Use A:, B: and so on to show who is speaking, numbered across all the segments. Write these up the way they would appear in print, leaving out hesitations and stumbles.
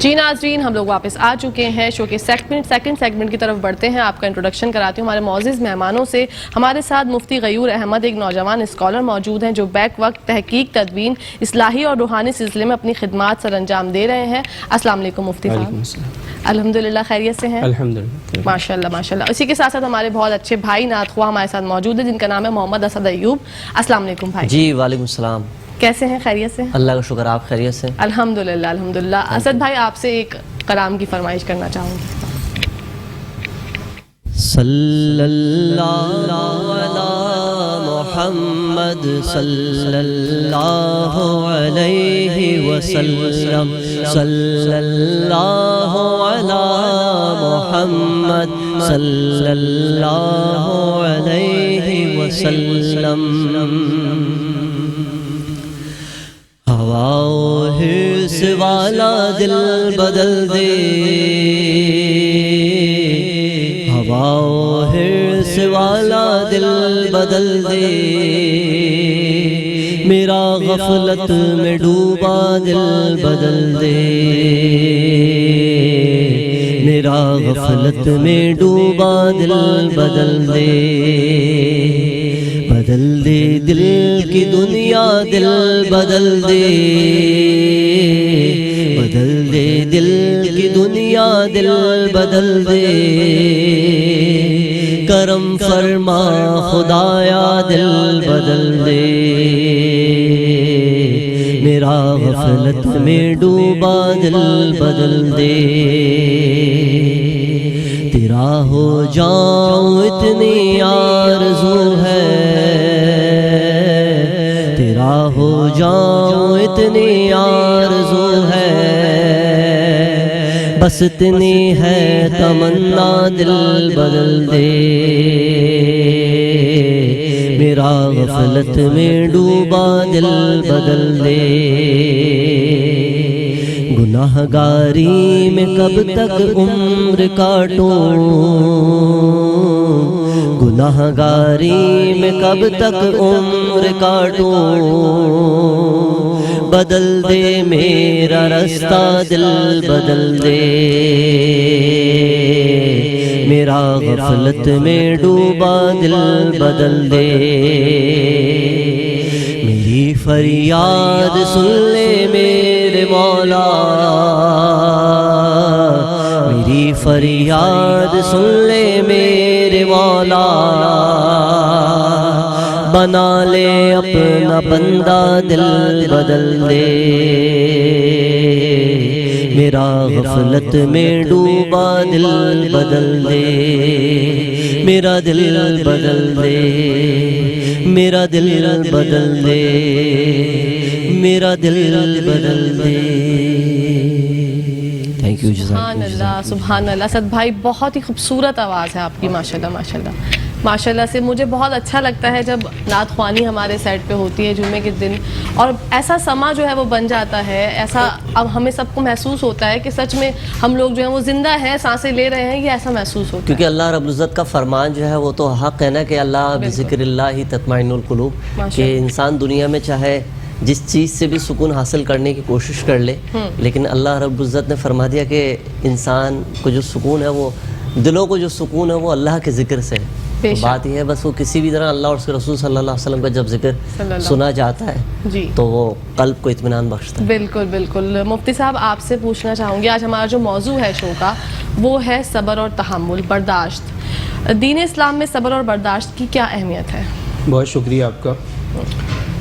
A: جی ناظرین، ہم لوگ واپس آ چکے ہیں شو کے سیکنڈ سیگمنٹ کی طرف بڑھتے ہیں. آپ کا انٹروڈکشن کراتی ہوں ہمارے معزز مہمانوں سے. ہمارے ساتھ مفتی غیور احمد ایک نوجوان اسکالر موجود ہیں جو بیک وقت تحقیق، تدوین، اصلاحی اور روحانی سلسلے میں اپنی خدمات سر انجام دے رہے ہیں. السلام علیکم مفتی صاحب. الحمدللہ خیریت سے ہیں؟
B: الحمدللہ
A: ماشاءاللہ ماشاءاللہ. اسی کے ساتھ ساتھ ہمارے بہت اچھے بھائی نعت خواہ ہمارے ساتھ موجود ہیں جن کا نام ہے محمد اسد ایوب. السلام علیکم بھائی.
C: جی وعلیکم السلام.
A: کیسے ہیں؟ خیریت سے؟
C: اللہ کا شکر. آپ خیریت سے؟
A: الحمدللہ الحمدللہ. اسد بھائی آپ سے ایک کلام کی فرمائش کرنا چاہوں گی.
C: صلی اللہ علی محمد صلی اللہ علیہ وسلم. صلی اللہ علی محمد صلی اللہ علیہ وسلم. ہوا و حرص والا دل بدل دے، ہوا و حرص والا دل بدل دے، میرا غفلت میں ڈوبا دل بدل دے، میرا غفلت میں ڈوبا دل بدل دے. بدل دے دل کی دنیا دل بدل دے، بدل دے دل کی دنیا دل بدل دے. کرم فرما خدایا دل بدل دے، میرا غفلت میں ڈوبا دل بدل دے. تیرا ہو جاؤں اتنی آرزو ہے، تیرا ہو جاؤں اتنی آرزو ہے، بس اتنی ہے تمنا دل بدل دے، میرا غفلت میں ڈوبا دل بدل دے. گناہ گاری میں کب تک عمر کاٹوں، گناہ گاری میں کب تک عمر کاٹوں، بدل دے میرا رستہ دل بدل دے، میرا غفلت میں ڈوبا دل بدل دے. میری فریاد سن لے میرے مولا، میری فریاد سن لے میرے مولا، بنا لے اپنا بندہ دل بدل دے، میرا غفلت میں ڈوبا دل بدل دے، میرا دل بدل دے، میرا دل بدل دے، میرا دل بدل دے. Thank you.
A: سبحان اللہ سبحان اللہ. اسد بھائی بہت ہی خوبصورت آواز ہے آپ کی ماشاءاللہ ماشاءاللہ ماشاءاللہ سے. مجھے بہت اچھا لگتا ہے جب نعت خوانی ہمارے سیٹ پہ ہوتی ہے جمعے کے دن اور ایسا سما جو ہے وہ بن جاتا ہے، ایسا اب ہمیں سب کو محسوس ہوتا ہے کہ سچ میں ہم لوگ جو ہیں وہ زندہ ہیں، سانسیں لے رہے ہیں، یہ ایسا محسوس ہوتا ہے.
C: کیونکہ اللہ رب العزت کا فرمان جو ہے وہ تو حق ہے نا کہ اللہ بذکر اللہ تطمئن القلوب، کہ انسان دنیا میں چاہے جس چیز سے بھی سکون حاصل کرنے کی کوشش کر لے، لیکن اللہ رب العزت نے فرما دیا کہ انسان کو جو سکون ہے، وہ دلوں کو جو سکون ہے وہ اللہ کے ذکر سے ہے. بات یہ ہے بس وہ کسی بھی طرح اللہ اور اس کے رسول صلی اللہ علیہ وسلم کا جب ذکر سنا جاتا ہے تو وہ قلب کو اطمینان بخشتا ہے.
A: بالکل بالکل. مفتی صاحب آپ سے پوچھنا چاہوں گی، آج ہمارا جو موضوع ہے شو کا وہ ہے صبر اور تحمل، برداشت. دین اسلام میں صبر اور برداشت کی کیا اہمیت ہے؟
B: بہت شکریہ آپ کا.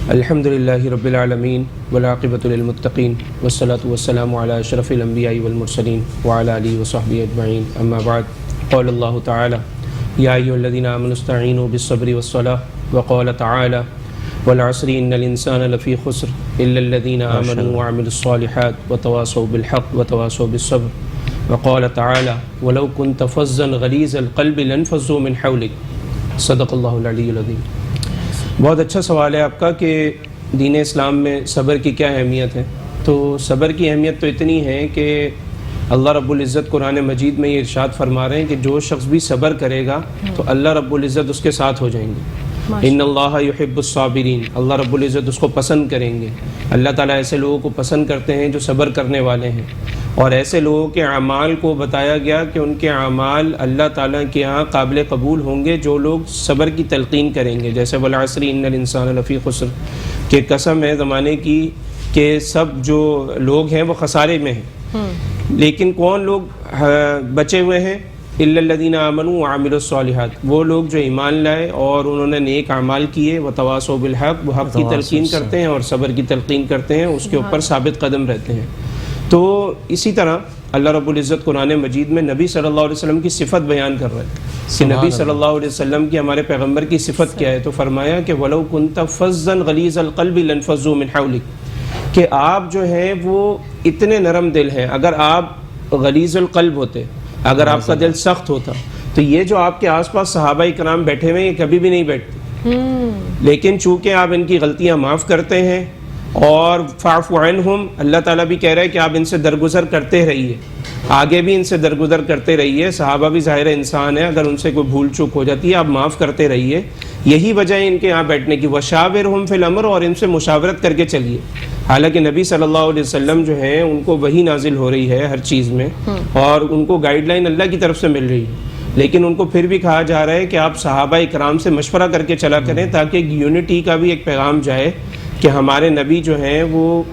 B: الحمدللہ رب العالمین والعاقبۃ للمتقین والصلاۃ والسلام علی اشرف الانبیاء والمرسلین وعلی آلہ وصحبہ اجمعین. اما بعد، قال اللہ تعالی یا ایھا الذین آمنوا استعینوا بالصبر والصلاۃ، وقال تعالی والعصر ان الانسان لفی خسر الا الذین آمنوا وعملوا الصالحات وتواصوا بالحق وتواصوا بالصبر. وقال تعالی ولو كنت فظا غلیظ القلب لانفضوا من حولک. صدق اللہ العلی العظیم. بہت اچھا سوال ہے آپ کا کہ دین اسلام میں صبر کی کیا اہمیت ہے. تو صبر کی اہمیت تو اتنی ہے کہ اللہ رب العزت قرآن مجید میں یہ ارشاد فرما رہے ہیں کہ جو شخص بھی صبر کرے گا تو اللہ رب العزت اس کے ساتھ ہو جائیں گے. ان اللہ یحب الصابرین، اللہ رب العزت اس کو پسند کریں گے. اللہ تعالیٰ ایسے لوگوں کو پسند کرتے ہیں جو صبر کرنے والے ہیں. اور ایسے لوگوں کے اعمال کو بتایا گیا کہ ان کے اعمال اللہ تعالیٰ کے ہاں قابل قبول ہوں گے جو لوگ صبر کی تلقین کریں گے. جیسے والعصر ان الانسان لفی خسر کہ قسم ہے زمانے کی کہ سب جو لوگ ہیں وہ خسارے میں ہیں. لیکن کون لوگ بچے ہوئے ہیں؟ الا الذین آمنوا وعملوا الصالحات، وہ لوگ جو ایمان لائے اور انہوں نے نیک اعمال کیے، وتواصوا بالحق، وہ حق کی تلقین کرتے ہیں اور صبر کی تلقین کرتے ہیں، اس کے اوپر ثابت قدم رہتے ہیں. تو اسی طرح اللہ رب العزت قرآن مجید میں نبی صلی اللہ علیہ وسلم کی صفت بیان کر رہے ہیں کہ نبی صلی اللہ علیہ وسلم کی، ہمارے پیغمبر کی صفت کیا ہے. تو فرمایا کہ وَلَوْ كُنْتَ فَظًّا غَلِيظَ الْقَلْبِ لَانفَضُّوا مِنْ حَوْلِكَ، کہ آپ جو ہیں وہ اتنے نرم دل ہیں. اگر آپ غلیظ القلب ہوتے، اگر آپ کا دل سخت ہوتا، تو یہ جو آپ کے آس پاس صحابہ کرام بیٹھے ہوئے یہ کبھی بھی نہیں بیٹھتے. لیکن چونکہ آپ ان کی غلطیاں معاف کرتے ہیں اور فاعف عنہم، اللہ تعالیٰ بھی کہہ رہا ہے کہ آپ ان سے درگزر کرتے رہیے، آگے بھی ان سے درگزر کرتے رہیے. صحابہ بھی ظاہر انسان ہے، اگر ان سے کوئی بھول چوک ہو جاتی ہے آپ معاف کرتے رہیے. یہی وجہ ہے ان کے یہاں بیٹھنے کی. وشاورہم فی الامر، اور ان سے مشاورت کر کے چلیے. حالانکہ نبی صلی اللہ علیہ وسلم جو ہیں ان کو وحی نازل ہو رہی ہے ہر چیز میں اور ان کو گائیڈ لائن اللہ کی طرف سے مل رہی ہے، لیکن ان کو پھر بھی کہا جا رہا ہے کہ آپ صحابہ اکرام سے مشورہ کر کے چلا کریں تاکہ ایک یونٹی کا بھی ایک پیغام جائے کہ ہمارے نبی جو ہیں وہ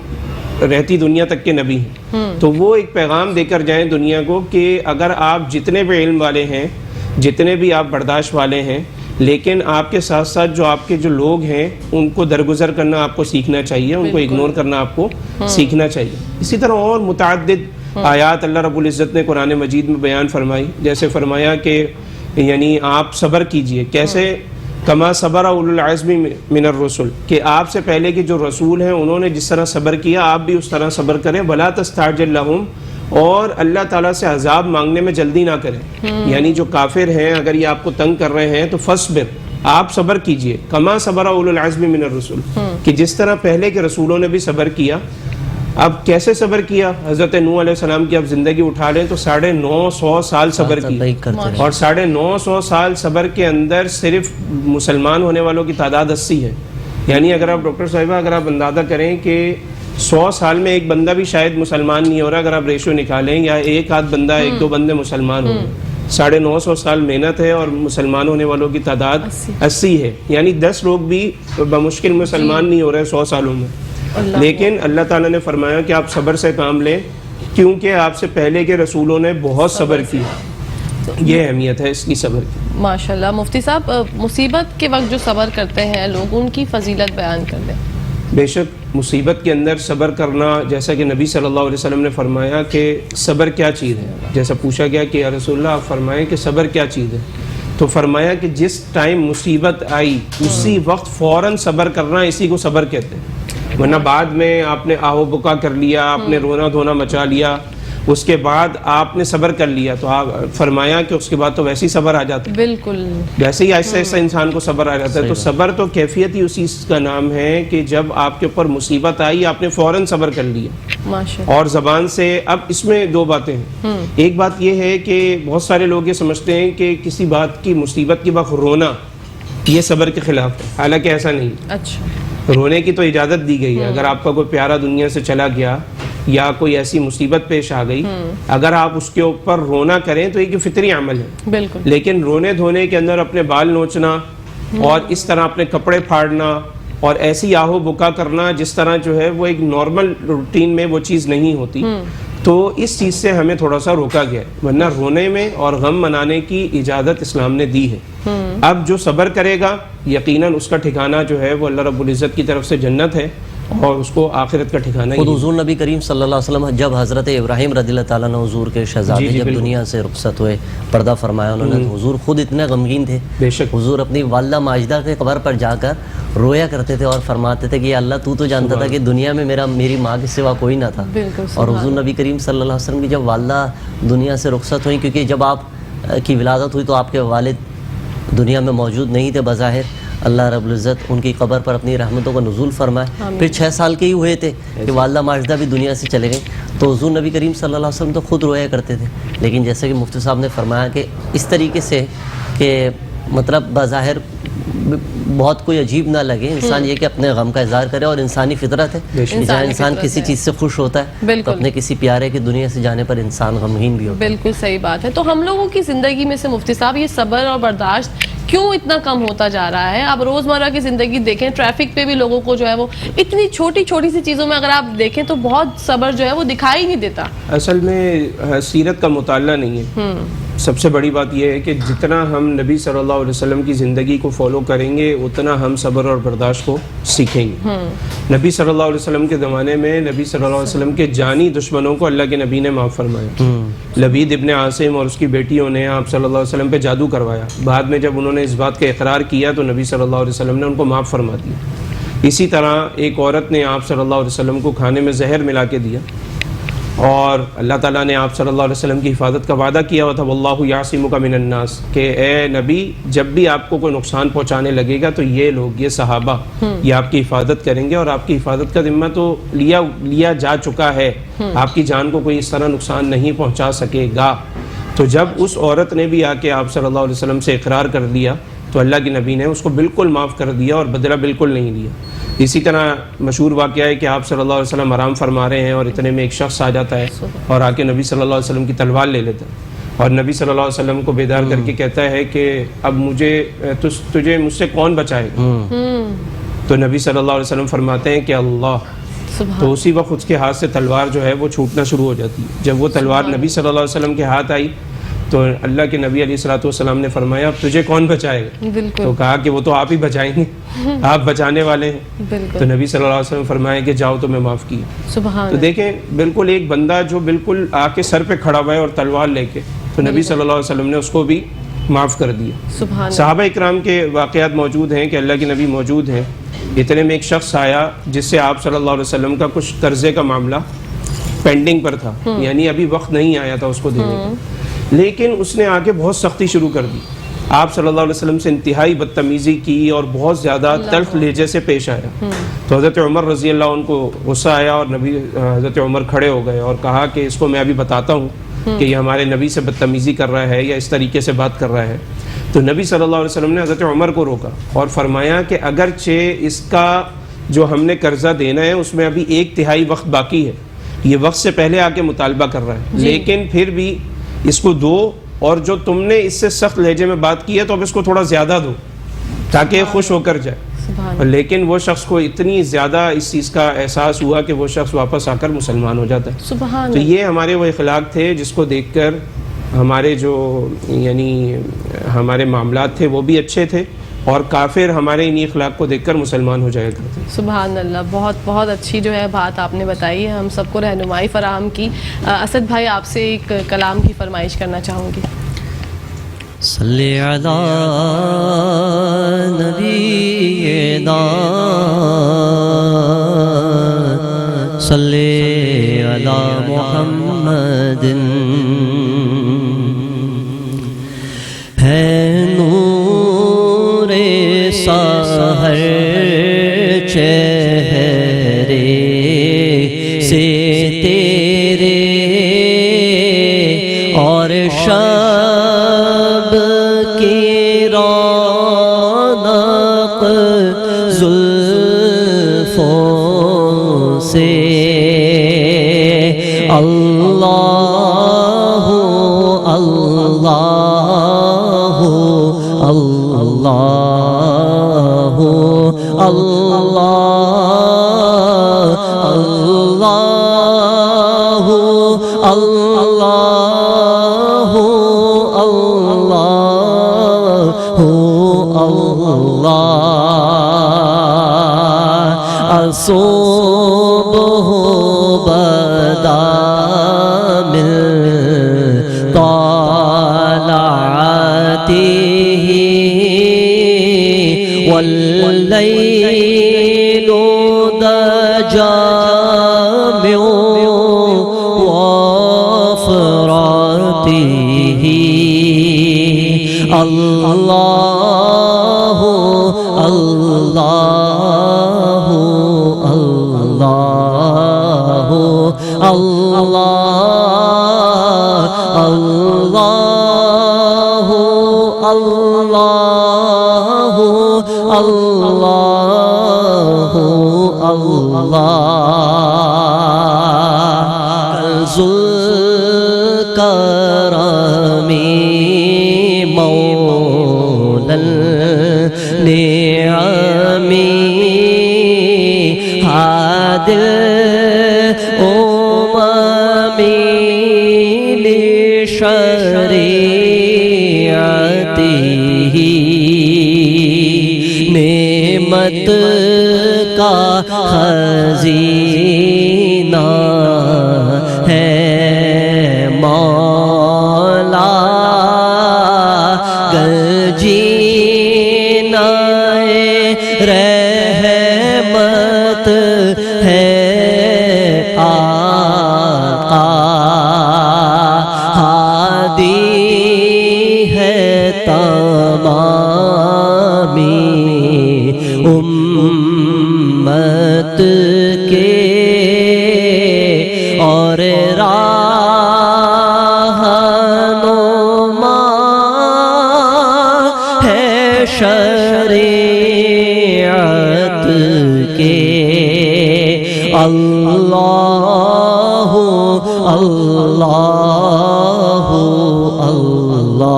B: رہتی دنیا تک کے نبی ہیں. تو وہ ایک پیغام دے کر جائیں دنیا کو کہ اگر آپ جتنے بھی علم والے ہیں، جتنے بھی آپ برداشت والے ہیں، لیکن آپ کے ساتھ ساتھ جو آپ کے جو لوگ ہیں ان کو درگزر کرنا آپ کو سیکھنا چاہیے، ان کو اگنور کرنا آپ کو سیکھنا چاہیے. اسی طرح اور متعدد آیات اللہ رب العزت نے قرآن مجید میں بیان فرمائی. جیسے فرمایا کہ یعنی آپ صبر کیجئے. کیسے؟ کما صبر اولو العزم من الرسل، کہ آپ سے پہلے کے جو رسول ہیں انہوں نے جس طرح صبر کیا آپ بھی اس طرح صبر کریں. ولا تستعجل لهم، اور اللہ تعالیٰ سے عذاب مانگنے میں جلدی نہ کریں. یعنی جو کافر ہیں اگر یہ آپ کو تنگ کر رہے ہیں تو فصبر، آپ صبر کیجئے. کما صبر اولو العزم من الرسل، کہ جس طرح پہلے کے رسولوں نے بھی صبر کیا. اب کیسے صبر کیا؟ حضرت نوح علیہ السلام کی اب زندگی اٹھا لیں تو 950 سال صبر کیا، اور 950 سال صبر کے اندر صرف مسلمان ہونے والوں کی تعداد 80 ہے. یعنی اگر آپ ڈاکٹر صاحبہ اگر آپ اندازہ کریں کہ 100 سال میں ایک بندہ بھی شاید مسلمان نہیں ہو رہا، اگر آپ ریشو نکالیں یا ایک آدھ بندہ ایک دو بندے مسلمان ہو رہے، 950 سال محنت ہے اور مسلمان ہونے والوں کی تعداد 80 ہے. یعنی 10 لوگ بھی بمشکل مسلمان نہیں ہو رہے 100 سالوں میں. لیکن اللہ تعالیٰ نے فرمایا کہ آپ صبر سے کام لیں کیونکہ آپ سے پہلے کے رسولوں نے بہت صبر کیا. یہ اہمیت ہے اس کی صبر کی.
A: ماشاءاللہ. مفتی صاحب، مصیبت کے وقت جو صبر کرتے ہیں لوگ، ان کی فضیلت بیان کر دیں.
B: بے شک مصیبت کے اندر صبر کرنا، جیسا کہ نبی صلی اللہ علیہ وسلم نے فرمایا کہ صبر کیا چیز ہے. جیسا پوچھا گیا کہ یا رسول اللہ آپ فرمائیں کہ صبر کیا چیز ہے، تو فرمایا کہ جس ٹائم مصیبت آئی اسی وقت فوراً صبر کرنا، اسی کو صبر کہتے ہیں. ورنہ بعد میں آپ نے آہو بکا کر لیا، آپ نے رونا دھونا مچا لیا، اس کے بعد آپ نے صبر کر لیا، تو آپ فرمایا کہ اس کے بعد تو ویسے ہی صبر آ جاتا ہے. بالکل ویسے ہی آہستہ آہستہ انسان کو صبر آ جاتا ہے. تو صبر تو کیفیت ہی اسی کا نام ہے کہ جب آپ کے اوپر مصیبت آئی آپ نے فوراً صبر کر لیا. اور زبان سے اب اس میں دو باتیں ہیں. ایک بات یہ ہے کہ بہت سارے لوگ یہ سمجھتے ہیں کہ کسی بات کی مصیبت کے وقت رونا یہ صبر کے خلاف ہے، حالانکہ ایسا نہیں. اچھا، رونے کی تو اجازت دی گئی ہے. اگر آپ کا کوئی پیارا دنیا سے چلا گیا یا کوئی ایسی مصیبت پیش آ گئی، اگر آپ اس کے اوپر رونا کریں تو یہ فطری عمل ہے. بالکل. لیکن رونے دھونے کے اندر اپنے بال نوچنا اور اس طرح اپنے کپڑے پھاڑنا اور ایسی آہو بکا کرنا جس طرح جو ہے وہ ایک نارمل روٹین میں وہ چیز نہیں ہوتی. تو اس چیز سے ہمیں تھوڑا سا روکا گیا ہے، ورنہ رونے میں اور غم منانے کی اجازت اسلام نے دی ہے. اب جو صبر کرے گا یقیناً اس کا ٹھکانہ جو ہے وہ اللہ رب العزت کی طرف سے جنت ہے اور اس کو آخرت کا ٹھکانہ.
C: خود حضور نبی کریم صلی اللہ علیہ وسلم جب حضرت ابراہیم رضی اللہ تعالیٰ عنہ حضور کے شہزادے جب دنیا سے رخصت ہوئے، پردہ فرمایا انہوں نے، تو حضور خود اتنے غمگین تھے. بے شک حضور اپنی والدہ ماجدہ کے قبر پر جا کر رویا کرتے تھے اور فرماتے تھے کہ اللہ تو جانتا تھا کہ دنیا میں میری ماں کے سوا کوئی نہ تھا. اور حضور نبی کریم صلی اللہ علیہ وسلم کی جب والدہ دنیا سے رخصت ہوئی، کیونکہ جب آپ کی ولادت ہوئی تو آپ کے والد دنیا میں موجود نہیں تھے بظاہر، اللہ رب العزت ان کی قبر پر اپنی رحمتوں کا نزول فرمائے. پھر 6 سال کے ہی ہوئے تھے کہ والدہ ماجدہ بھی دنیا سے چلے گئیں، تو حضور نبی کریم صلی اللہ علیہ وسلم تو خود رویا کرتے تھے. لیکن جیسے کہ مفتی صاحب نے فرمایا کہ اس طریقے سے کہ مطلب بظاہر بہت کوئی عجیب نہ لگے، انسان یہ کہ اپنے غم کا اظہار کرے، اور انسانی فطرت ہے کہ جہاں انسان کسی چیز سے خوش ہوتا ہے تو اپنے کسی پیارے کی دنیا سے جانے پر انسان غمگین بھی ہوتا ہے۔
A: بالکل صحیح بات ہے۔ تو ہم لوگوں کی زندگی میں سے مفتی صاحب یہ صبر اور برداشت کیوں اتنا کم ہوتا جا رہا ہے؟ آپ روزمرہ کی زندگی دیکھیں، ٹریفک پہ بھی لوگوں کو جو ہے وہ اتنی چھوٹی چھوٹی سی چیزوں میں اگر آپ دیکھیں تو بہت صبر جو ہے وہ دکھائی نہیں دیتا۔
B: اصل میں سیرت کا مطالعہ نہیں ہے۔ سب سے بڑی بات یہ ہے کہ جتنا ہم نبی صلی اللہ علیہ وسلم کی زندگی کو فالو کریں گے اتنا ہم صبر اور برداشت کو سیکھیں گے۔ نبی صلی اللہ علیہ وسلم کے زمانے میں نبی صلی اللہ علیہ وسلم کے جانی دشمنوں کو اللہ کے نبی نے معاف فرمایا۔ لبید ابن عاصم اور اس کی بیٹیوں نے آپ صلی اللہ علیہ وسلم پہ جادو کروایا، بعد میں جب انہوں نے اس بات کا اقرار کیا تو نبی صلی اللہ علیہ وسلم نے ان کو معاف فرما دیا۔ اسی طرح ایک عورت نے آپ صلی اللہ علیہ وسلم کو کھانے میں زہر ملا کے دیا، اور اللہ تعالیٰ نے آپ صلی اللہ علیہ وسلم کی حفاظت کا وعدہ کیا ہوا تھا، واللہ یعصمک من الناس، کہ اے نبی جب بھی آپ کو کوئی نقصان پہنچانے لگے گا تو یہ لوگ، یہ صحابہ یہ آپ کی حفاظت کریں گے، اور آپ کی حفاظت کا ذمہ تو لیا جا چکا ہے، آپ کی جان کو کوئی اس طرح نقصان نہیں پہنچا سکے گا۔ تو جب اس عورت نے بھی آ کے آپ صلی اللہ علیہ وسلم سے اقرار کر لیا تو اللہ کے نبی نے اس کو بالکل معاف کر دیا اور بدلہ بالکل نہیں لیا۔ اسی طرح مشہور واقعہ ہے کہ آپ صلی اللہ علیہ وسلم آرام فرما رہے ہیں اور اتنے میں ایک شخص آ جاتا ہے اور آ کے نبی صلی اللہ علیہ وسلم کی تلوار لے لیتا ہے، اور نبی صلی اللہ علیہ وسلم کو بیدار کر کے کہتا ہے کہ اب تجھے مجھ سے کون بچائے گا؟ تو نبی صلی اللہ علیہ وسلم فرماتے ہیں کہ اللہ۔ تو اسی وقت اس کے ہاتھ سے تلوار جو ہے وہ چھوٹنا شروع ہو جاتی ہے۔ جب وہ تلوار نبی صلی اللہ علیہ وسلم کے ہاتھ آئی تو اللہ کے نبی علیہ الصلوۃ والسلام نے فرمایا اب تجھے کون بچائے گا؟ تو کہا کہ وہ تو آپ ہی بچائیں گے، آپ بچانے والے ہیں۔ تو نبی صلی اللہ علیہ وسلم فرمایا کہ جاؤ تو میں معاف کیا۔ تو دیکھیں بالکل ایک بندہ جو بالکل آ کے سر پہ کھڑا ہوا ہے اور تلوار لے کے، تو نبی صلی اللہ علیہ وسلم نے اس کو بھی معاف کر دیا۔ صحابہ اکرام کے واقعات موجود ہیں کہ اللہ کے نبی موجود ہیں، اتنے میں ایک شخص آیا جس سے آپ صلی اللہ علیہ وسلم کا کچھ قرضے کا معاملہ پینڈنگ پر تھا، یعنی ابھی وقت نہیں آیا تھا اس کو دینے کا، لیکن اس نے آ کے بہت سختی شروع کر دی۔ آپ صلی اللہ علیہ وسلم سے انتہائی بدتمیزی کی اور بہت زیادہ تلخ لہجے سے پیش آیا۔ تو حضرت عمر رضی اللہ عنہ کو غصہ آیا اور حضرت عمر کھڑے ہو گئے اور کہا کہ اس کو میں ابھی بتاتا ہوں کہ یہ ہمارے نبی سے بدتمیزی کر رہا ہے یا اس طریقے سے بات کر رہا ہے۔ تو نبی صلی اللہ علیہ وسلم نے حضرت عمر کو روکا اور فرمایا کہ اگرچہ اس کا جو ہم نے قرضہ دینا ہے اس میں ابھی 1/3 وقت باقی ہے، یہ وقت سے پہلے آ کے مطالبہ کر رہا ہے، لیکن پھر بھی اس کو دو، اور جو تم نے اس سے سخت لہجے میں بات کی ہے تو اب اس کو تھوڑا زیادہ دو تاکہ خوش ہو کر جائے۔ لیکن وہ شخص کو اتنی زیادہ اس چیز کا احساس ہوا کہ وہ شخص واپس آ کر مسلمان ہو جاتا ہے۔ تو یہ ہمارے وہ اخلاق تھے جس کو دیکھ کر ہمارے جو یعنی ہمارے معاملات تھے وہ بھی اچھے تھے، اور کافر ہمارے انہی اخلاق کو دیکھ کر مسلمان ہو جایا کرتے ہیں۔
A: سبحان اللہ، بہت بہت اچھی جو ہے بات آپ نے بتائی ہے، ہم سب کو رہنمائی فراہم کی۔ اسد بھائی آپ سے ایک کلام کی فرمائش کرنا چاہوں گی۔
C: صلی علی نبینا صلی علی محمد، ہے نور سحر چہرے سے تیرے، اور شب کی رونق زلفوں سے، اللہ اللہ اللہ اللہ صبح بدا من طلعته والليل دجى من وفرته، اللہ اللہ اللہ اللہ اللہ اللہ اللہ کنز الکرم مولا النعم ہادی الامم لشریعته نعمت کا خزینہ ہے مولا گنجینہ رحمت ہے آقا ہادی ہے تمامی امت کے اور رہنما ہے شریعت کے اللہ اللہ اللہ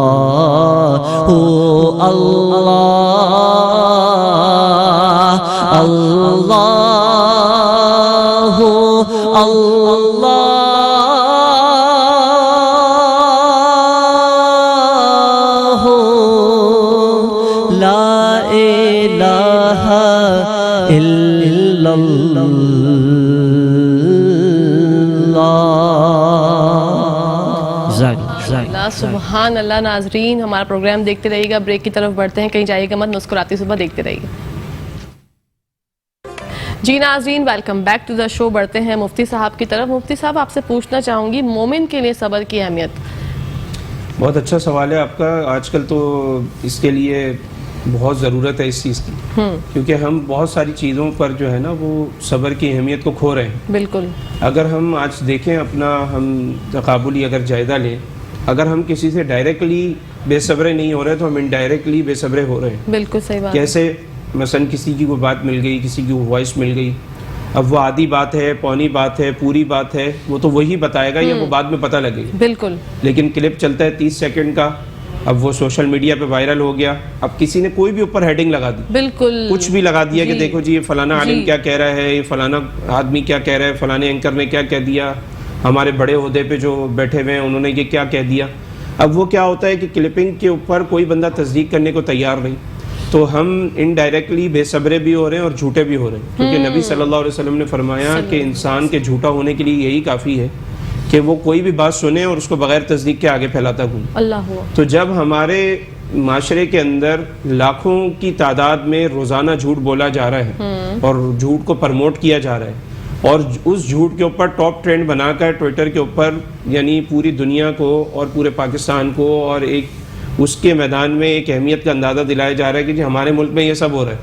C: اللہ اللہ اللہ لا الہ الا
A: اللہ سبحان اللہ. ناظرین ہمارا پروگرام دیکھتے رہیے گا. بریک کی طرف بڑھتے ہیں, کہیں جائیے گا مت, مسکراتی صبح دیکھتے رہیے. جی ناظرین, ویلکم بیک ٹو دا شو. بڑھتے ہیں مفتی صاحب کی طرف. مفتی صاحب آپ سے پوچھنا چاہوں گی مومن کے لیے صبر کی اہمیت.
B: بہت اچھا سوال ہے آپ کا. آج کل تو اس کے لیے بہت ضرورت ہے اس چیز کی, کیونکہ ہم بہت ساری چیزوں پر جو ہے نا وہ صبر کی اہمیت کو کھو رہے ہیں.
A: بالکل.
B: اگر ہم آج دیکھیں اپنا ہم تقابلی اگر جائزہ لیں, اگر ہم کسی سے ڈائریکٹلی بے صبرے نہیں ہو رہے تو ہم انڈائریکٹلی بے صبرے ہو رہے ہیں.
A: بالکل صحیح بات.
B: کیسے؟ مثلا کسی کی کوئی بات مل گئی, کسی کی وائس مل گئی, اب وہ آدھی بات ہے, پونی بات ہے, پوری بات ہے, وہ تو وہی بتائے گا یا وہ بعد میں پتہ لگے گی.
A: بالکل.
B: لیکن کلپ چلتا ہے 30 سیکنڈ کا, اب وہ سوشل میڈیا پہ وائرل ہو گیا, اب کسی نے کوئی بھی اوپر ہیڈنگ لگا دی,
A: بالکل
B: کچھ بھی لگا دیا کہ دیکھو جی یہ فلانا عالم کیا کہہ رہا ہے, یہ فلانا آدمی کیا کہہ رہا ہے, فلانے اینکر نے کیا کہہ دیا, ہمارے بڑے عہدے پہ جو بیٹھے ہوئے ہیں انہوں نے یہ کیا کہہ دیا. اب وہ کیا ہوتا ہے کہ کلپنگ کے اوپر کوئی بندہ تصدیق کرنے کو تیار نہیں, تو ہم انڈائریکٹلی بے صبرے بھی ہو رہے ہیں اور جھوٹے بھی ہو رہے ہیں. کیونکہ نبی صلی اللہ علیہ وسلم نے فرمایا کہ انسان کے جھوٹا ہونے کے لیے یہی کافی ہے کہ وہ کوئی بھی بات سنے اور اس کو بغیر تصدیق کے آگے پھیلاتا گھومے.
A: اللہ ہوا.
B: تو جب ہمارے معاشرے کے اندر لاکھوں کی تعداد میں روزانہ جھوٹ بولا جا رہا ہے اور جھوٹ کو پرموٹ کیا جا رہا ہے, اور اس جھوٹ کے اوپر ٹاپ ٹرینڈ بنا کر ٹویٹر کے اوپر یعنی پوری دنیا کو اور پورے پاکستان کو اور ایک اس کے میدان میں ایک اہمیت کا اندازہ دلایا جا رہا ہے کہ جی ہمارے ملک میں یہ سب ہو رہا ہے,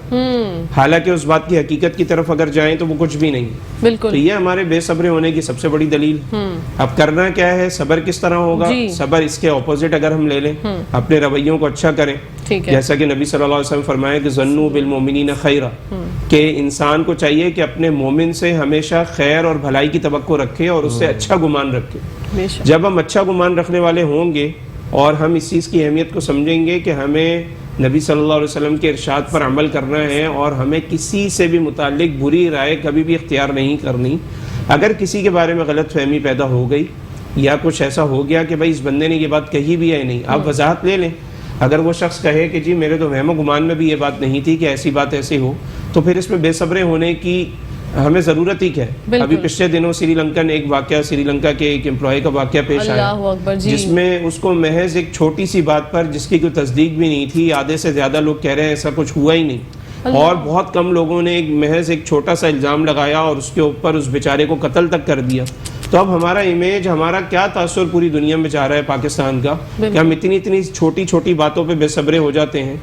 B: حالانکہ اس بات کی حقیقت کی طرف اگر جائیں تو وہ کچھ بھی نہیں.
A: بالکل.
B: تو یہ ہمارے بے صبرے ہونے کی سب سے بڑی دلیل. اب کرنا کیا ہے, صبر کس طرح ہوگا؟ صبر اس کے اپوزٹ اگر ہم لے لیں, اپنے رویوں کو اچھا کریں, جیسا کہ نبی صلی اللہ علیہ وسلم فرمایا کہ ظنوا بالمؤمنین خیرا, کہ انسان کو چاہیے کہ اپنے مومن سے ہمیشہ خیر اور بھلائی کی توقع رکھے اور اس سے اچھا گمان رکھے. جب ہم اچھا گمان رکھنے والے ہوں گے اور ہم اس چیز کی اہمیت کو سمجھیں گے کہ ہمیں نبی صلی اللہ علیہ وسلم کے ارشاد پر عمل کرنا ہے اور ہمیں کسی سے بھی متعلق بری رائے کبھی بھی اختیار نہیں کرنی. اگر کسی کے بارے میں غلط فہمی پیدا ہو گئی یا کچھ ایسا ہو گیا کہ بھائی اس بندے نے یہ بات کہی بھی ہے نہیں, آپ وضاحت لے لیں. اگر وہ شخص کہے کہ جی میرے تو وہم و گمان میں بھی یہ بات نہیں تھی کہ ایسی بات ایسی ہو, تو پھر اس میں بے صبرے ہونے کی ہمیں ضرورت ہی کیا ہے. ابھی پچھلے دنوں سری لنکن ایک واقعہ, سری لنکا کے ایک امپلائی کا واقعہ پیش آیا, جس میں اس کو محض ایک چھوٹی سی بات پر جس کی کوئی تصدیق بھی نہیں تھی, آدھے سے زیادہ لوگ کہہ رہے ہیں ایسا کچھ ہوا ہی نہیں, اور بہت کم لوگوں نے ایک محض ایک چھوٹا سا الزام لگایا اور اس کے اوپر اس بیچارے کو قتل تک کر دیا. تو اب ہمارا امیج, ہمارا کیا تاثر پوری دنیا میں جا رہا ہے پاکستان کا, کہ ہم اتنی چھوٹی چھوٹی باتوں پہ بے صبرے ہو جاتے ہیں.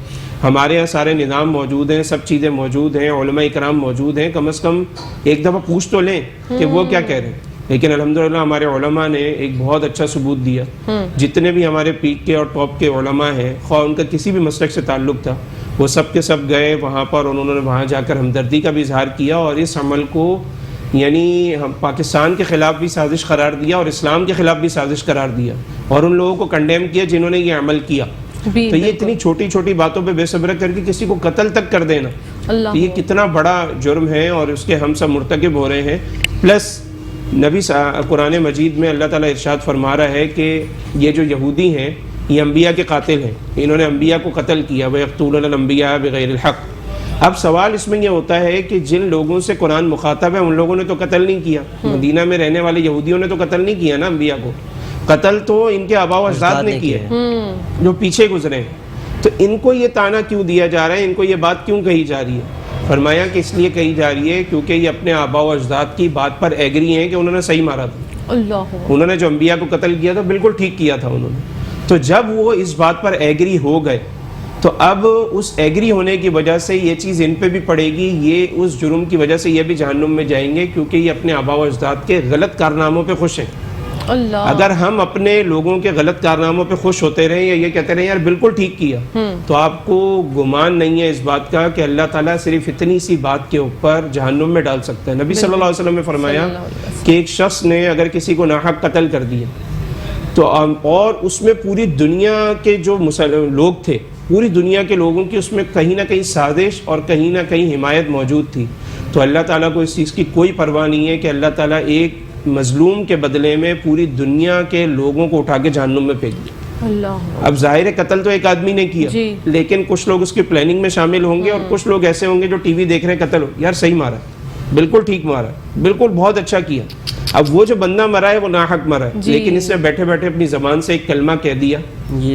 B: ہمارے یہاں سارے نظام موجود ہیں, سب چیزیں موجود ہیں, علماء اکرام موجود ہیں, کم از کم ایک دفعہ پوچھ تو لیں کہ وہ کیا کہہ رہے ہیں. لیکن الحمدللہ ہمارے علماء نے ایک بہت اچھا ثبوت دیا. جتنے بھی ہمارے پیک کے اور ٹاپ کے علماء ہیں, خواہ ان کا کسی بھی مسلک سے تعلق تھا, وہ سب کے سب گئے وہاں پر، انہوں نے وہاں جا کر ہمدردی کا بھی اظہار کیا اور اس عمل کو یعنی ہم پاکستان کے خلاف بھی سازش قرار دیا اور اسلام کے خلاف بھی سازش قرار دیا اور ان لوگوں کو کنڈیم کیا جنہوں نے یہ عمل کیا. تو یہ اتنی چھوٹی چھوٹی باتوں پہ بے صبر کر کے کسی کو قتل تک کر دینا، تو یہ کتنا بڑا جرم ہے اور اس کے ہم سب مرتکب ہو رہے ہیں. پلس نبی قرآن مجید میں اللہ تعالیٰ ارشاد فرما رہا ہے کہ یہ جو یہودی ہیں یہ انبیاء کے قاتل ہیں، انہوں نے انبیاء کو قتل کیا، وَيَقْتُلُونَ الْأَنْبِيَاءَ بِغَيْرِ الْحَقِّ. اب سوال اس میں یہ ہوتا ہے کہ جن لوگوں سے قرآن مخاطب ہے ان لوگوں نے تو قتل نہیں کیا، مدینہ میں رہنے والے یہودیوں نے تو قتل نہیں کیا نا انبیاء کو، قتل تو ان کے آباء و اجداد نے کیا ہے جو پیچھے گزرے ہیں. تو ان کو یہ تانا کیوں دیا جا رہا ہے، ان کو یہ بات کیوں کہی جا رہی ہے؟ فرمایا کہ اس لیے کہی جا رہی ہے کیونکہ یہ اپنے آباء و اجداد کی بات پر ایگری ہیں کہ انہوں نے صحیح مارا تھا، انہوں نے جو انبیاء کو قتل کیا تھا بالکل ٹھیک کیا تھا انہوں نے. تو جب وہ اس بات پر ایگری ہو گئے تو اب اس ایگری ہونے کی وجہ سے یہ چیز ان پہ بھی پڑے گی، یہ اس جرم کی وجہ سے یہ بھی جہنم میں جائیں گے کیونکہ یہ اپنے آباء و اجداد کے غلط کارناموں پہ خوش ہیں. اگر ہم اپنے لوگوں کے غلط کارناموں پہ خوش ہوتے رہیں یا یہ کہتے رہیں یار بالکل ٹھیک کیا، تو آپ کو گمان نہیں ہے اس بات کا کہ اللہ تعالیٰ صرف اتنی سی بات کے اوپر جہنم میں ڈال سکتا ہے. نبی صلی اللہ علیہ وسلم نے فرمایا کہ ایک شخص نے اگر کسی کو ناحق قتل کر دیا تو اور اس میں پوری دنیا کے جو لوگ تھے، پوری دنیا کے لوگوں کی اس میں کہیں نہ کہیں سازش اور کہیں نہ کہیں حمایت موجود تھی، تو اللہ تعالیٰ کو اس چیز کی کوئی پرواہ نہیں ہے کہ اللہ تعالیٰ ایک مظلوم کے بدلے میں پوری دنیا کے لوگوں کو اٹھا کے جہنم میں پھینک دیا. اب ظاہر قتل تو ایک آدمی نے کیا لیکن کچھ لوگ اس کی پلاننگ میں شامل ہوں گے اور کچھ لوگ ایسے ہوں گے جو ٹی وی دیکھ رہے ہیں قتل ہو، یار صحیح مارا ہے، بالکل ٹھیک مارا ہے، بالکل بہت اچھا کیا. اب وہ جو بندہ مرا ہے وہ ناحق مرا ہے لیکن اس نے بیٹھے بیٹھے اپنی زبان سے ایک کلمہ کہہ دیا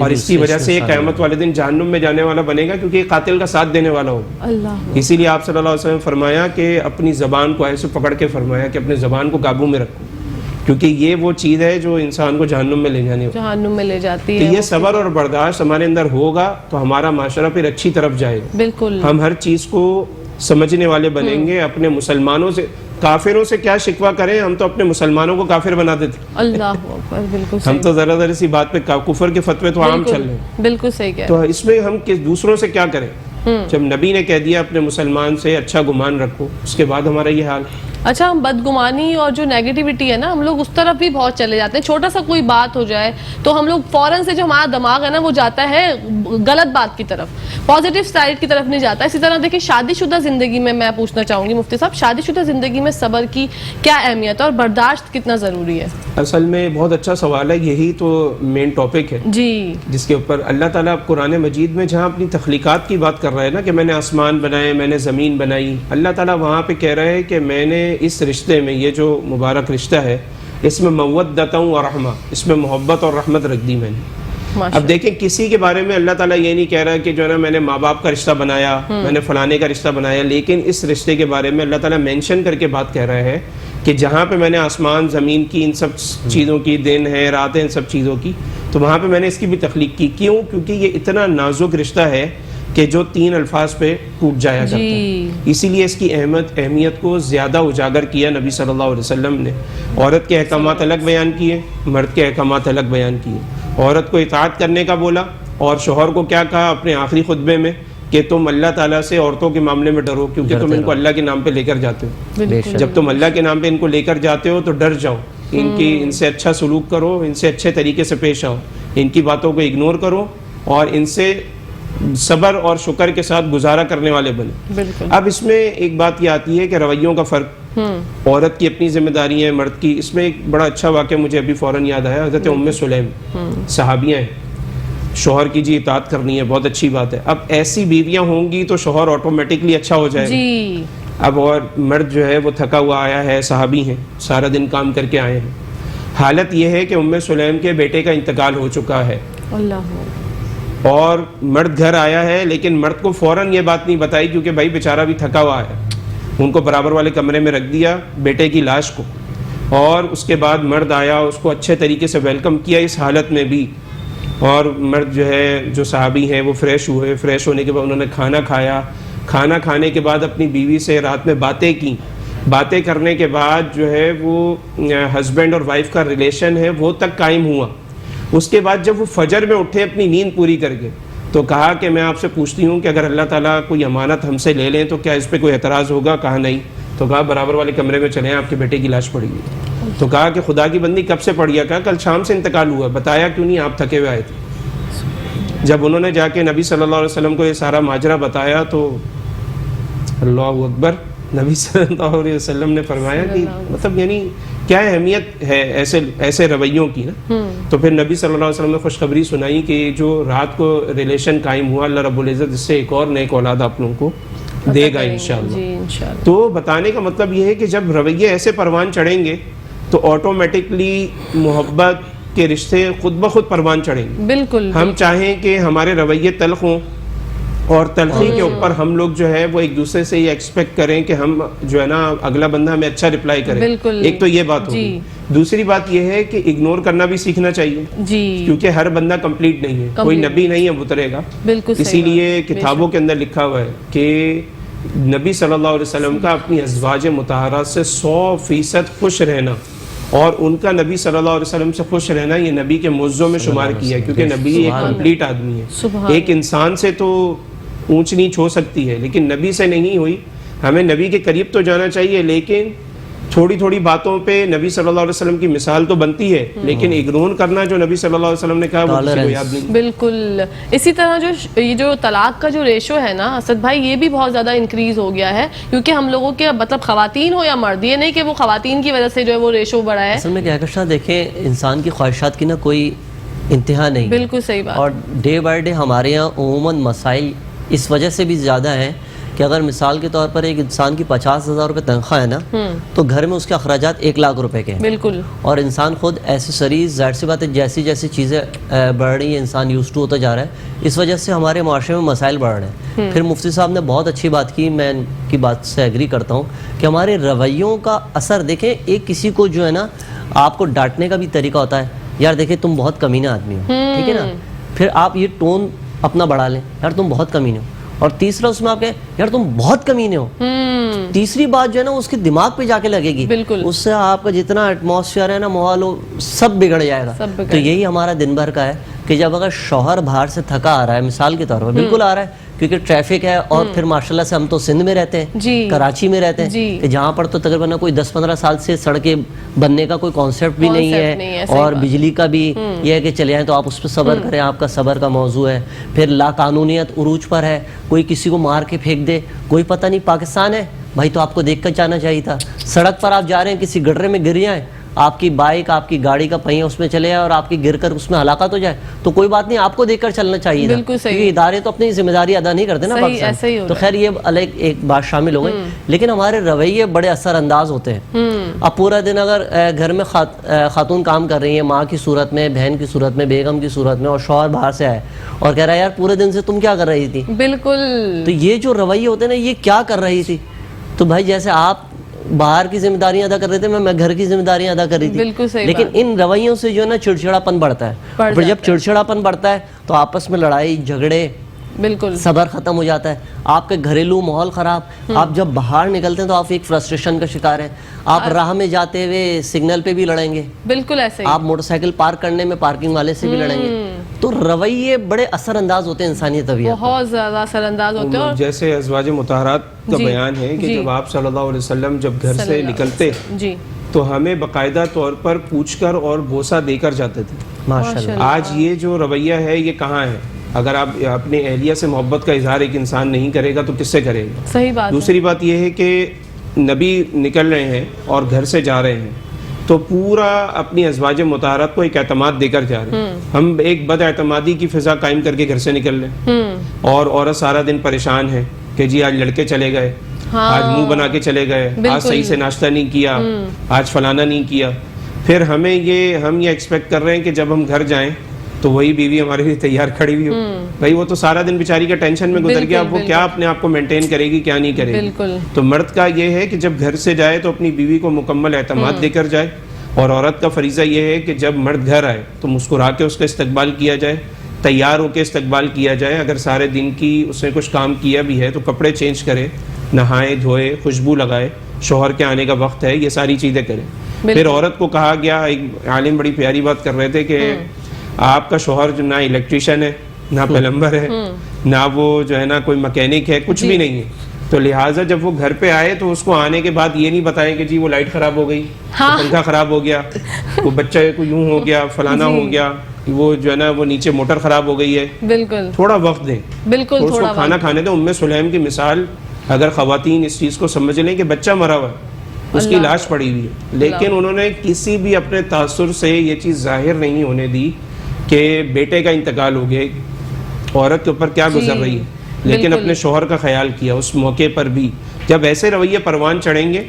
B: اور اس کی وجہ سے یہ قیامت والے دن جہنم میں جانے والا بنے گا کیونکہ یہ قاتل کا ساتھ دینے والا ہوگا. اسی لیے آپ صلی اللہ علیہ وسلم نے فرمایا کہ اپنی زبان کو ایسے پکڑ کے فرمایا کہ اپنے زبان کو قابو میں رکھو کیونکہ یہ وہ چیز ہے جو انسان کو جہنم میں لے جاتی ہے. یہ صبر اور برداشت ہمارے اندر ہوگا تو ہمارا معاشرہ پھر اچھی طرف جائے گا. بالکل ہم ہر چیز کو سمجھنے والے بنیں گے. اپنے مسلمانوں سے کافروں سے کیا شکوہ کریں، ہم تو اپنے مسلمانوں کو کافر بنا دیتے. اللہ اکبر، بالکل ہم تو ذرا ذرا سی بات پہ کفر کے فتوے تو عام چل رہے ہیں. بالکل صحیح کہہ رہے ہیں. تو اس میں ہم دوسروں سے کیا کریں؟ جب نبی نے کہہ دیا اپنے مسلمان سے اچھا گمان رکھو، اس کے بعد ہمارا یہ حال.
A: اچھا، ہم بدگمانی اور جو نیگیٹیوٹی ہے نا ہم لوگ اس طرف بھی بہت چلے جاتے ہیں. چھوٹا سا کوئی بات ہو جائے تو ہم لوگ فوراً سے جو ہمارا دماغ ہے نا وہ جاتا ہے غلط بات کی طرف، پازیٹیو سائڈ کی طرف نہیں جاتا. اسی طرح دیکھیں شادی شدہ زندگی میں پوچھنا چاہوں گی مفتی صاحب، شادی شدہ زندگی میں صبر کی کیا اہمیت ہے اور برداشت کتنا ضروری ہے؟
B: اصل میں بہت اچھا سوال ہے، یہی تو مین ٹاپک ہے جی جس کے اوپر اللہ تعالیٰ قرآن مجید میں جہاں اپنی تخلیقات کی بات کر رہا ہے نا کہ میں نے آسمان بنائے، میں نے زمین بنائی، اللہ تعالیٰ وہاں پہ کہہ رہا ہے کہ میں نے اس رشتے میں، یہ جو مبارک رشتہ ہے اس میں مودۃ و رحمہ، اس میں محبت اور رحمت رکھ دی میں نے. اب دیکھیں کسی کے بارے میں اللہ تعالیٰ یہ نہیں کہہ رہا کہ جو ہے نا میں نے ماں باپ کا رشتہ بنایا، میں نے فلانے کا رشتہ بنایا، لیکن اس رشتے کے بارے میں اللہ تعالیٰ مینشن کر کے بات کہہ رہا ہے کہ جہاں پہ میں نے آسمان زمین کی ان سب چیزوں کی، دن ہے رات ہے، ان سب چیزوں کی، تو وہاں پہ میں نے اس کی بھی تخلیق کی. کیوں؟ کیونکہ یہ اتنا نازک رشتہ ہے کہ جو 3 الفاظ پہ ٹوٹ جایا کرتا ہے. اسی لیے اس کی اہمیت کو زیادہ اجاگر کیا نبی صلی اللہ علیہ وسلم نے. عورت کے احکامات الگ بیان کیے، مرد کے احکامات الگ بیان کیے. عورت کو اطاعت کرنے کا بولا اور شوہر کو کیا کہا اپنے آخری خطبے میں کہ تم اللہ تعالیٰ سے عورتوں کے معاملے میں ڈرو کیونکہ تم ان کو اللہ کے نام پہ لے کر جاتے ہو. جب تم اللہ کے نام پہ ان کو لے کر جاتے ہو تو ڈر جاؤ، ان سے اچھا سلوک کرو، ان سے اچھے طریقے سے پیش آؤ، ان کی باتوں کو اگنور کرو اور ان سے صبر اور شکر کے ساتھ گزارا کرنے والے بنے. اب اس میں ایک بات یہ آتی ہے کہ رویوں کا فرق، عورت کی اپنی ذمہ داری ہے، مرد کی. اس میں ایک بڑا اچھا واقعہ مجھے ابھی فوراً یاد آیا. حضرت ام سلیم صحابیاں ہیں، شوہر کی جی اطاعت کرنی ہے، بہت اچھی بات ہے. اب ایسی بیویاں ہوں گی تو شوہر آٹومیٹکلی اچھا ہو جائے گا. اب اور مرد جو ہے وہ تھکا ہوا آیا ہے، صحابی ہیں، سارا دن کام کر کے آئے ہیں. حالت یہ ہے کہ ام سلیم کے بیٹے کا انتقال ہو چکا ہے اور مرد گھر آیا ہے، لیکن مرد کو فوراً یہ بات نہیں بتائی کیونکہ بھائی بیچارہ بھی تھکا ہوا ہے. ان کو برابر والے کمرے میں رکھ دیا بیٹے کی لاش کو، اور اس کے بعد مرد آیا، اس کو اچھے طریقے سے ویلکم کیا اس حالت میں بھی. اور مرد جو ہے، جو صحابی ہیں، وہ فریش ہوئے. فریش ہونے کے بعد انہوں نے کھانا کھایا. کھانا کھانے کے بعد اپنی بیوی سے رات میں باتیں کی. باتیں کرنے کے بعد جو ہے وہ ہسبینڈ اور وائف کا ریلیشن ہے وہ تک قائم ہوا. اس کے بعد جب وہ فجر میں اٹھے اپنی نیند پوری کر کے تو کہا کہ میں آپ سے پوچھتی ہوں کہ اگر اللہ تعالیٰ کوئی امانت ہم سے لے لیں تو کیا اس پہ کوئی اعتراض ہوگا؟ کہا نہیں. تو کہا برابر والے کمرے میں چلیں، آپ کے بیٹے کی لاش پڑی ہوئی. تو کہا کہ خدا کی بندی کب سے پڑ گیا؟ کہا کل شام سے انتقال ہوا. بتایا کیوں نہیں؟ آپ تھکے ہوئے آئے تھے. جب انہوں نے جا کے نبی صلی اللہ علیہ وسلم کو یہ سارا ماجرا بتایا تو اللہ اکبر، نبی صلی اللہ علیہ وسلم نے فرمایا کہ مطلب یعنی کیا اہمیت ہے ایسے رویوں کی نا. تو پھر نبی صلی اللہ علیہ وسلم نے خوشخبری سنائی کہ جو رات کو ریلیشن قائم ہوا، اللہ رب العزت اس سے ایک اور نیک اولاد آپ لوگوں کو دے گا انشاءاللہ. تو بتانے کا مطلب یہ ہے کہ جب رویے ایسے پروان چڑھیں گے تو آٹومیٹکلی محبت کے رشتے خود بخود پروان چڑھیں گے.
A: بالکل.
B: ہم چاہیں کہ ہمارے رویے تلخ ہوں اور تلخی کے اوپر ہم لوگ جو ہے وہ ایک دوسرے سے یہ ایکسپیکٹ کریں کہ ہم جو ہے نا اگلا بندہ ہمیں اچھا رپلائی کرے. ایک تو یہ بات ہوگی. دوسری بات یہ ہے کہ اگنور کرنا بھی سیکھنا چاہیے کیونکہ ہر بندہ کمپلیٹ نہیں ہے، کوئی نبی نہیں ہے اترے گا. اسی لیے کتابوں کے اندر لکھا ہوا ہے کہ نبی صلی اللہ علیہ وسلم کا اپنی ازواج مطہرات سے 100% خوش رہنا اور ان کا نبی صلی اللہ علیہ وسلم سے خوش رہنا یہ نبی کے معزوں میں شمار کیا ہے، کیونکہ نبی ایک کمپلیٹ آدمی ہے. ایک انسان سے تو اونچ نیچ ہو سکتی ہے لیکن نبی سے نہیں ہوئی. ہمیں نبی کے قریب تو جانا چاہیے لیکن تھوڑی تھوڑی باتوں پہ نبی صلی اللہ علیہ وسلم کی مثال تو بنتی ہے، لیکن اگنور کرنا جو نبی صلی اللہ علیہ وسلم نے کہا وہ کسی کو یاد نہیں.
A: بالکل. اسی طرح یہ جو طلاق کا جو ریشو ہے نا اسد بھائی، یہ بھی بہت زیادہ انکریز ہو گیا ہے کیونکہ ہم لوگوں کے مطلب خواتین ہو یا مرد، یہ نہیں کہ وہ خواتین کی وجہ سے جو ہے وہ ریشو بڑھا ہے.
C: اصل میں کیا کشا دیکھیں، انسان کی خواہشات کی نا کوئی انتہا نہیں.
A: بالکل صحیح بات.
C: اور ڈے بائی ڈے ہمارے یہاں عموماً مسائل اس وجہ سے بھی زیادہ ہیں کہ اگر مثال کے طور پر ایک انسان کی 50,000 روپے تنخواہ ہے نا تو گھر میں اس کے اخراجات 1,00,000 روپے کے ہیں.
A: بالکل.
C: اور انسان خود ایسیسریز، ظاہر سی بات ہے جیسی جیسی چیزیں بڑھ رہی ہیں انسان یوز ٹو ہوتا جا رہا ہے، اس وجہ سے ہمارے معاشرے میں مسائل بڑھ رہے ہیں. پھر مفتی صاحب نے بہت اچھی بات کی، میں ان کی بات سے ایگری کرتا ہوں کہ ہمارے رویوں کا اثر دیکھیں. ایک کسی کو جو ہے نا آپ کو ڈانٹنے کا بھی طریقہ ہوتا ہے، یار دیکھیں تم بہت کمینہ آدمی ہو، ٹھیک ہے نا، پھر آپ یہ ٹون اپنا بڑھا لیں، یار تم بہت کمینے ہو. اور تیسرا اس میں آپ کہیں یار تم بہت کمینے ہو. تیسری بات جو ہے نا اس کے دماغ پہ جا کے لگے گی.
A: بالکل.
C: اس سے آپ کا جتنا ایٹماسفیئر ہے نا، ماحول سب بگڑ جائے گا. تو یہی ہمارا دن بھر کا ہے کہ جب اگر شوہر باہر سے تھکا آ رہا ہے، مثال کے طور پر بالکل آ رہا ہے کیونکہ ٹریفک ہے، اور پھر ماشاءاللہ سے ہم تو سندھ میں رہتے ہیں، کراچی میں رہتے ہیں، کہ جہاں پر تو تقریباً کوئی 10-15 سال سے سڑکیں بننے کا کوئی کانسیپٹ بھی نہیں ہے، اور بجلی کا بھی یہ ہے کہ چلے آئیں تو آپ اس پہ صبر کریں، آپ کا صبر کا موضوع ہے. پھر لا قانونیت عروج پر ہے، کوئی کسی کو مار کے پھینک دے، کوئی پتہ نہیں. پاکستان ہے بھائی تو آپ کو دیکھ کر جانا چاہیے تھا. سڑک پر آپ جا رہے ہیں، کسی گڈرے میں گر جائیں، آپ کی بائک، آپ کی گاڑی کا پہیہ اس میں چلے جائے اور آپ کی گر کر اس میں ہلاکت ہو جائے تو کوئی بات نہیں، آپ کو دیکھ کر چلنا چاہیے تھا، کیونکہ ادارے تو اپنی ذمہ داری ادا نہیں کرتے نا پاکستان. تو خیر یہ الگ ایک بات شامل ہو گئی، لیکن ہمارے رویے بڑے اثر انداز ہوتے ہیں. اب پورا دن اگر گھر میں خاتون کام کر رہی ہیں، ماں کی صورت میں، بہن کی صورت میں، بیگم کی صورت میں، اور شوہر باہر سے آئے اور کہہ رہا ہے یار پورے دن سے تم کیا کر رہی تھی.
A: بالکل.
C: تو یہ جو رویے ہوتے ہیں نا، یہ کیا کر رہی تھی. تو بھائی جیسے آپ باہر کی ذمہ داریاں ادا کر رہے تھے، میں گھر کی ذمہ داریاں ادا کر رہی تھی. لیکن ان رویوں سے جو ہے نا چڑچڑاپن بڑھتا ہے. پھر جب چڑچڑاپن بڑھتا ہے تو آپس میں لڑائی جھگڑے،
A: بالکل
C: صبر ختم ہو جاتا ہے، آپ کے گھریلو ماحول خراب. آپ جب باہر نکلتے ہیں تو آپ ایک فرسٹریشن کا شکار ہیں. آپ راہ میں جاتے ہوئے سگنل پہ بھی لڑیں گے،
A: بالکل ایسے. آپ
C: موٹر سائیکل پارک کرنے میں پارکنگ والے سے بھی لڑیں گے. تو رویے بڑے اثر انداز ہوتے ہیں انسانی طبیعت،
A: بہت زیادہ اثر انداز ہوتے ہیں.
B: جیسے ازواج مطہرات کا بیان ہے کہ جب آپ صلی اللہ علیہ وسلم جب گھر سے نکلتے تو ہمیں باقاعدہ طور پر پوچھ کر اور بوسہ دے کر جاتے تھے.
C: ماشاءاللہ.
B: آج یہ جو رویہ ہے یہ کہاں ہے؟ اگر آپ اپنے اہلیہ سے محبت کا اظہار ایک انسان نہیں کرے گا تو کس سے کرے گا؟
A: صحیح بات.
B: دوسری بات یہ ہے کہ نبی نکل رہے ہیں اور گھر سے جا رہے ہیں تو پورا اپنی ازواج مطہرات کو ایک اعتماد دے کر جا رہے ہیں. ہم ایک بد اعتمادی کی فضا قائم کر کے گھر سے نکل رہے ہیں اور عورت سارا دن پریشان ہے کہ جی آج لڑکے چلے گئے، آج منہ بنا کے چلے گئے، آج صحیح سے ناشتہ نہیں کیا، آج فلانا نہیں کیا. پھر ہم یہ ایکسپیکٹ کر رہے ہیں کہ جب ہم گھر جائیں تو وہی بیوی ہمارے لیے تیار کھڑی ہوئی ہو. بھائی وہ تو سارا دن بیچاری کا ٹینشن میں گزر گیا، اب وہ کیا اپنے آپ کو مینٹین کرے گی، کیا نہیں کرے گی. تو مرد کا یہ ہے کہ جب گھر سے جائے تو اپنی بیوی کو مکمل اعتماد دے کر جائے، اور عورت کا فریضہ یہ ہے کہ جب مرد گھر آئے تو مسکرا کے اس کا استقبال کیا جائے، تیار ہو کے استقبال کیا جائے. اگر سارے دن کی اس نے کچھ کام کیا بھی ہے تو کپڑے چینج کرے، نہائے دھوئے، خوشبو لگائے، شوہر کے آنے کا وقت ہے، یہ ساری چیزیں کریں. پھر عورت کو کہا گیا، ایک عالم بڑی پیاری بات کر رہے تھے کہ آپ کا شوہر جو نہ الیکٹریشین ہے، نہ پیغمبر ہے، نہ وہ جو ہے نا کوئی مکینک ہے، کچھ بھی نہیں ہے. تو لہٰذا جب وہ گھر پہ آئے تو اس کو آنے کے بعد یہ نہیں بتائیں کہ جی وہ لائٹ خراب ہو گئی، پنکھا خراب ہو گیا، وہ بچہ کو یوں ہو گیا، فلانا ہو گیا، وہ جو ہے نا وہ نیچے موٹر خراب ہو گئی ہے.
A: بالکل
B: تھوڑا وقت دیں،
A: بالکل
B: اس کو کھانا کھانے دیں. ام سلیم کی مثال اگر خواتین اس چیز کو سمجھ لیں کہ بچہ مرا ہوا ہے، اس کی لاش پڑی ہوئی ہے، لیکن انہوں نے کسی بھی اپنے تاثر سے یہ چیز ظاہر نہیں ہونے دی کہ بیٹے کا انتقال ہو گیا، عورت کے اوپر کیا گزر رہی ہے، لیکن اپنے شوہر کا خیال کیا اس موقع پر بھی. جب ایسے رویے پروان چڑھیں گے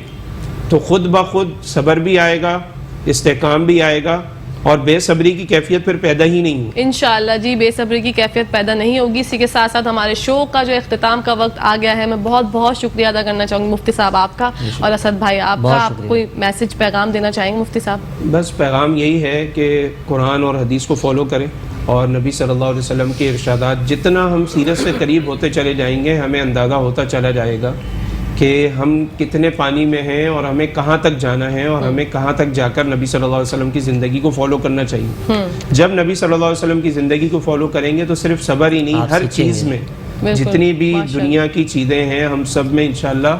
B: تو خود بخود صبر بھی آئے گا، استحکام بھی آئے گا، اور بے صبری کی کیفیت پھر پیدا ہی نہیں ہوگی.
A: انشاءاللہ جی بے صبری کی کیفیت پیدا نہیں ہوگی. اسی کے ساتھ ساتھ ہمارے شو کا جو اختتام کا وقت آ گیا ہے. میں بہت بہت شکریہ ادا کرنا چاہوں گی مفتی صاحب آپ کا اور اسد بھائی آپ کا. آپ کوئی میسج پیغام دینا چاہیں گے مفتی صاحب؟
B: بس پیغام یہی ہے کہ قرآن اور حدیث کو فالو کریں، اور نبی صلی اللہ علیہ وسلم کے ارشادات جتنا ہم سیرت سے قریب ہوتے چلے جائیں گے ہمیں اندازہ ہوتا چلا جائے گا کہ ہم کتنے پانی میں ہیں اور ہمیں کہاں تک جانا ہے اور ہمیں کہاں تک جا کر نبی صلی اللہ علیہ وسلم کی زندگی کو فالو کرنا چاہیے. جب نبی صلی اللہ علیہ وسلم کی زندگی کو فالو کریں گے تو صرف صبر ہی نہیں، ہر چیز میں جتنی بھی دنیا کی چیزیں ہیں ہم سب میں انشاءاللہ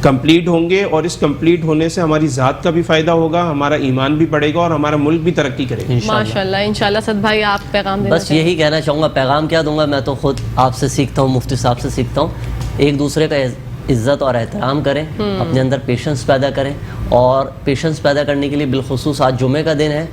B: کمپلیٹ ہوں گے، اور اس کمپلیٹ ہونے سے ہماری ذات کا بھی فائدہ ہوگا، ہمارا ایمان بھی بڑھے گا، اور ہمارا ملک بھی ترقی کرے گا.
A: ماشاءاللہ انشاءاللہ. اسد بھائی آپ پیغام دینا
C: بس یہی کہنا چاہوں گا. پیغام کیا دوں گا، میں تو خود آپ سے سیکھتا ہوں، مفتی صاحب سے سیکھتا ہوں. ایک دوسرے کا عزت اور احترام کریں، اپنے اندر پیشنس پیدا کریں، اور پیشنس پیدا کرنے کے لیے بالخصوص آج جمعے کا دن ہے،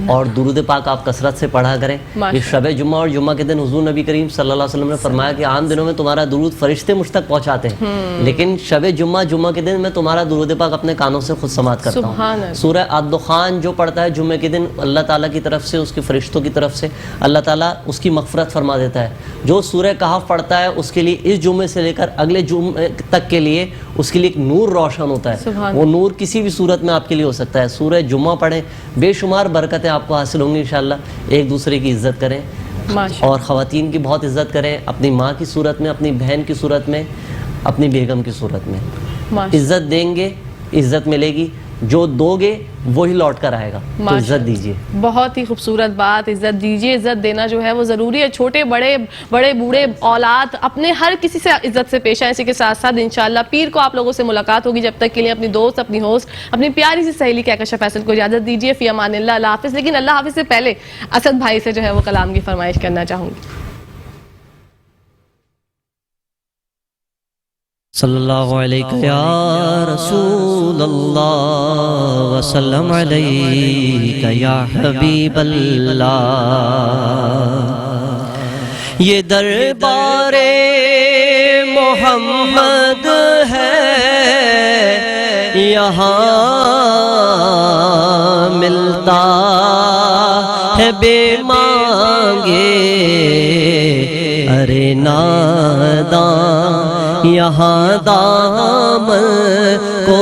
C: اور درود پاک آپ کثرت سے پڑھا کریں. یہ شب جمعہ اور جمعہ کے دن حضور نبی کریم صلی اللہ علیہ وسلم نے فرمایا کہ عام دنوں میں تمہارا درود فرشتے مجھ تک پہنچاتے ہیں، لیکن شب جمعہ کے دن میں تمہارا درود پاک اپنے کانوں سے خود سماعت کرتا ہوں. سورہ الدخان جو پڑھتا ہے جمعے کے دن، اللہ تعالیٰ کی طرف سے، اس کے فرشتوں کی طرف سے اللہ تعالیٰ اس کی مغفرت فرما دیتا ہے. جو سورہ کہف پڑھتا ہے اس کے لیے اس جمعے سے لے کر اگلے جمعے تک کے لیے اس کے لیے ایک نور روشن ہوتا ہے. وہ نور کسی بھی صورت میں آپ کے لیے ہو سکتا ہے. سورہ جمعہ پڑھیں، بے شمار برکتیں آپ کو حاصل ہوں گی انشاءاللہ. ایک دوسرے کی عزت کریں، اور خواتین کی بہت عزت کریں، اپنی ماں کی صورت میں، اپنی بہن کی صورت میں، اپنی بیگم کی صورت میں. عزت دیں گے عزت ملے گی، جو دو گے وہی لوٹ کر آئے گا. تو عزت دیجیے.
A: بہت ہی خوبصورت بات. عزت دیجیے. عزت دینا جو ہے وہ ضروری ہے. چھوٹے بڑے بوڑھے اولاد اپنے ہر کسی سے عزت سے پیش آئیں. اسی کے ساتھ ساتھ انشاءاللہ پیر کو آپ لوگوں سے ملاقات ہوگی. جب تک کے لیے اپنی دوست، اپنی ہوسٹ، اپنی پیاری سی سہیلی کہکشاں فیصل کو اجازت دیجیے. فی امان اللہ. اللہ حافظ. لیکن اللہ حافظ سے پہلے اسد بھائی سے جو ہے وہ کلام کی فرمائش کرنا چاہوں گی.
C: صلی اللہ علیہ یا رسول اللہ وسلم علیک یا حبیب اللہ. یہ دربار محمد ہے، یہاں ملتا ہے بے مانگے. ارے ناداں یہاں دامن کو